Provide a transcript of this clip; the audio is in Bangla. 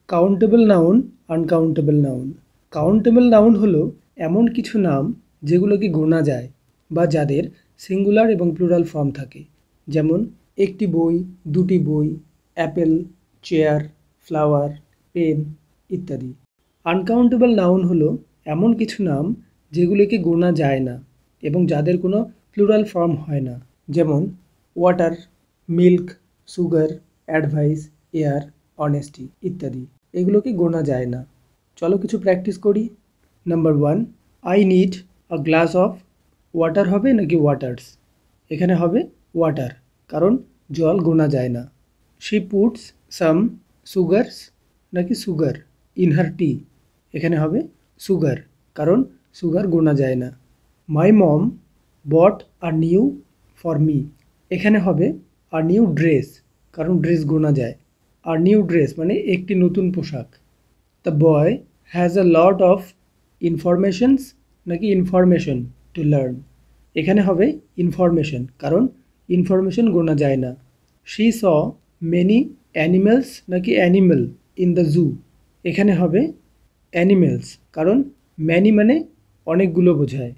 Countable noun, uncountable noun. Countable noun হলো এমন কিছু নাম যেগুলোকে গোনা যায় বা যাদের সিঙ্গুলার এবং প্লুরাল ফর্ম থাকে, যেমন একটি বই, দুটি বই, অ্যাপেল, চেয়ার, ফ্লাওয়ার, পেন ইত্যাদি। আনকাউন্টেবল নাউন হলো এমন কিছু নাম যেগুলোকে গোনা যায় না এবং যাদের কোনো প্লুরাল ফর্ম হয় না, যেমন water, milk, sugar, advice, air, honesty ইত্যাদি। এগুলোকে গোনা যায় না। চলো কিছু প্র্যাকটিস করি। Number 1, I need a glass of water হবে নাকি ওয়াটার্স? এখানে হবে ওয়াটার, কারণ জল গোনা যায় না। শি পুটস সাম সুগারস নাকি সুগার ইন হার টি? এখানে হবে সুগার, কারণ সুগার গোনা যায় না। মাই মম বট আ নিউ ফর মি। এখানে হবে আ নিউ ড্রেস, কারণ ড্রেস গোনা যায়। আর নিউ ড্রেস মানে একটি নতুন পোশাক। The boy has a lot of informations নাকি ইনফরমেশন টু লার্ন? এখানে হবে ইনফরমেশন, কারণ ইনফরমেশন গোনা যায় না। শি স মেনি অ্যানিমেলস নাকি অ্যানিমেল ইন দ্য জু? এখানে হবে অ্যানিমেলস, কারণ ম্যানি মানে অনেকগুলো বোঝায়।